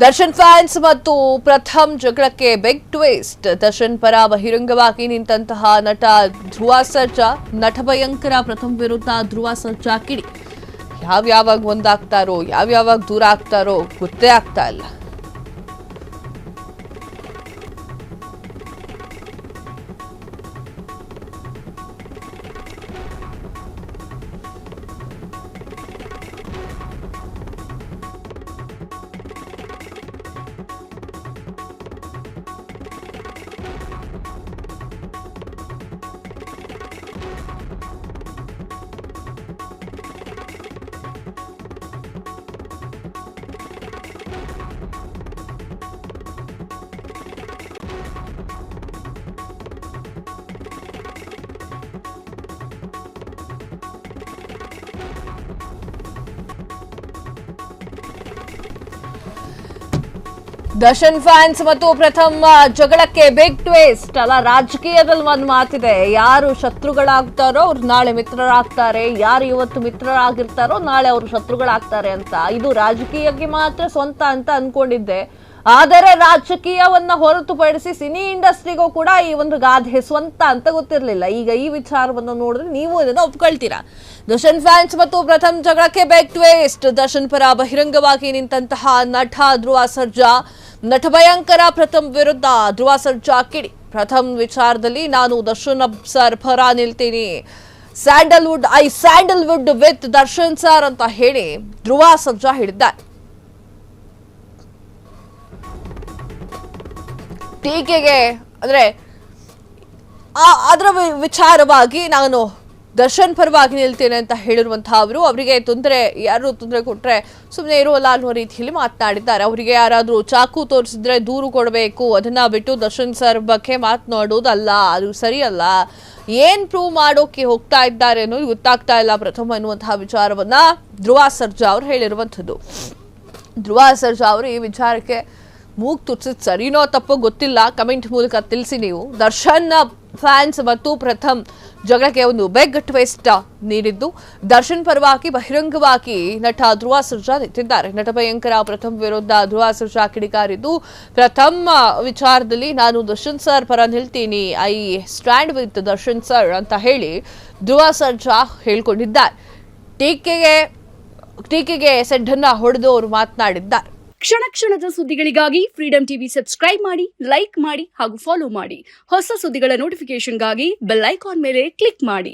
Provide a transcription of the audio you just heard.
Darshan fans ಮತ್ತು ಪ್ರಥಮ್ ಜಗಳಕ್ಕೆ big twist. Darshan ಪರ ಬಹಿರಂಗವಾಗಿ ನಿಂತಹ ನಟ ಧ್ರುವ ಸರ್ಜಾ, ನಟ ಭಯಂಕರ ಪ್ರಥಮ್ ವಿರುದ್ಧ ಧ್ರುವ ಸರ್ಜಾ ಕಿಡಿ. ಯಾವಾಗ ಒಂದಾಗ್ತಾರೋ ಯಾವಾಗ ದೂರ ಆಗ್ತಾರೋ ಗೊತ್ತೇ ಆಗ್ತಾ ಇಲ್ಲ. ದರ್ಶನ್ ಫ್ಯಾನ್ಸ್ ಮತ್ತು ಪ್ರಥಮ್ ಜಗಳಕ್ಕೆ ಬಿಗ್ ಟ್ವಿಸ್ಟ್ ಅಲ್ಲ. ರಾಜಕೀಯದಲ್ಲಿ ಒಂದು ಮಾತಿದೆ, ಯಾರು ಶತ್ರುಗಳಾಗ್ತಾರೋ ಅವ್ರು ನಾಳೆ ಮಿತ್ರರಾಗ್ತಾರೆ, ಯಾರು ಇವತ್ತು ಮಿತ್ರರಾಗಿರ್ತಾರೋ ನಾಳೆ ಅವರು ಶತ್ರುಗಳಾಗ್ತಾರೆ ಅಂತ. ಇದು ರಾಜಕೀಯಕ್ಕೆ ಮಾತ್ರ ಸ್ವಂತ ಅಂತ ಅನ್ಕೊಂಡಿದ್ದೆ. ಆದರೆ ರಾಜಕೀಯವನ್ನ ಹೊರತುಪಡಿಸಿ ಸಿನಿ ಇಂಡಸ್ಟ್ರಿಗೂ ಕೂಡ ಈ ಒಂದು ಗಾದೆ ಸ್ವಂತ ಅಂತ ಗೊತ್ತಿರಲಿಲ್ಲ. ಈಗ ಈ ವಿಚಾರವನ್ನು ನೋಡಿದ್ರೆ ನೀವು ಇದನ್ನು ಒಪ್ಕೊಳ್ತೀರಾ. ದರ್ಶನ್ ಫ್ಯಾನ್ಸ್ ಮತ್ತು ಪ್ರಥಮ್ ಜಗಳಕ್ಕೆ ಬಿಗ್ ಟ್ವಿಸ್ಟ್. ದರ್ಶನ್ ಪರ ಬಹಿರಂಗವಾಗಿ ನಿಂತಹ ನಟ ಧ್ರುವ ಸರ್ಜಾ, ನಟ ಭಯಂಕರ ಪ್ರಥಮ್ ವಿರುದ್ಧ ಧ್ರುವ ಸರ್ಜಾ ಕಿಡಿ. ಪ್ರಥಮ್ ವಿಚಾರದಲ್ಲಿ ನಾನು ದರ್ಶನ್ ಸರ್ ಪರ ನಿಲ್ತೀನಿ, ಸ್ಯಾಂಡಲ್ವುಡ್ ವಿತ್ ದರ್ಶನ್ ಸರ್ ಅಂತ ಹೇಳಿ ಧ್ರುವ ಸರ್ಜಾ ಹೇಳಿದ್ದಾರೆ. ಟೀಕೆಗೆ ಅಂದ್ರೆ ಅದರ ವಿಚಾರವಾಗಿ ನಾನು ದರ್ಶನ್ ಪರವಾಗಿ ನಿಲ್ತೇನೆ ಅಂತ ಹೇಳಿರುವಂತಹ ಅವರಿಗೆ ಯಾರು ತೊಂದರೆ ಕೊಟ್ರೆ ಸುಮ್ಮನೆ ಇರುವಲ್ಲ ಅನ್ನೋ ರೀತಿಯಲ್ಲಿ ಮಾತನಾಡಿದ್ದಾರೆ. ಅವರಿಗೆ ಯಾರಾದ್ರೂ ಚಾಕು ತೋರಿಸಿದ್ರೆ ದೂರು ಕೊಡಬೇಕು, ಅದನ್ನ ಬಿಟ್ಟು ದರ್ಶನ್ ಸರ್ ಬಗ್ಗೆ ಮಾತನಾಡೋದಲ್ಲ, ಅದು ಸರಿಯಲ್ಲ. ಏನ್ ಪ್ರೂವ್ ಮಾಡೋಕೆ ಹೋಗ್ತಾ ಇದ್ದಾರೆ ಅನ್ನೋದು ಗೊತ್ತಾಗ್ತಾ ಇಲ್ಲ ಪ್ರಥಮ ಅನ್ನುವಂತಹ ವಿಚಾರವನ್ನ ಧ್ರುವ ಸರ್ಜಾ ಅವರು ಹೇಳಿರುವಂಥದ್ದು. ಧ್ರುವ ಸರ್ಜಾ ಅವರು ಈ ವಿಚಾರಕ್ಕೆ ಮೂಗ್ ತುರ್ಸಿದ್ ಸರಿನೋ ತಪ್ಪೋ ಗೊತ್ತಿಲ್ಲ, ಕಮೆಂಟ್ ಮೂಲಕ ತಿಳಿಸಿ ನೀವು. ದರ್ಶನ್ ಫ್ಯಾನ್ಸ್ ಮತ್ತು ಪ್ರಥಮ್ ಜಗಳಕ್ಕೆ ಒಂದು ಬಿಗ್ ಟ್ವಿಸ್ಟ್ ನೀಡಿದ್ದು, ದರ್ಶನ್ ಪರವಾಗಿ ಬಹಿರಂಗವಾಗಿ ನಟ ಧ್ರುವ ಸರ್ಜಾ ನಿಂತಿದ್ದಾರೆ. ನಟ ಭಯಂಕರ ಪ್ರಥಮ್ ವಿರುದ್ಧ ಧ್ರುವ ಸರ್ಜಾ ಕಿಡಿಕಾರಿದ್ದು, ಪ್ರಥಮ್ ವಿಚಾರದಲ್ಲಿ ನಾನು ದರ್ಶನ್ ಸರ್ ಪರ ನಿಲ್ತೀನಿ, I stand with Darshan sir ಅಂತ ಹೇಳಿ ಧ್ರುವ ಸರ್ಜಾ ಹೇಳ್ಕೊಂಡಿದ್ದಾರೆ. ಟೀಕೆಗೆ ಸೆಡ್ಡನ್ನ ಹೊಡೆದು ಅವರು ಮಾತನಾಡಿದ್ದಾರೆ. ಕ್ಷಣ ಕ್ಷಣದ ಸುದ್ದಿಗಳಿಗಾಗಿ ಫ್ರೀಡಂ ಟಿವಿ ಸಬ್ಸ್ಕ್ರೈಬ್ ಮಾಡಿ, ಲೈಕ್ ಮಾಡಿ ಹಾಗೂ ಫಾಲೋ ಮಾಡಿ. ಹೊಸ ಸುದ್ದಿಗಳ ನೋಟಿಫಿಕೇಶನ್ಗಾಗಿ ಬೆಲ್ ಐಕಾನ್ ಮೇಲೆ ಕ್ಲಿಕ್ ಮಾಡಿ.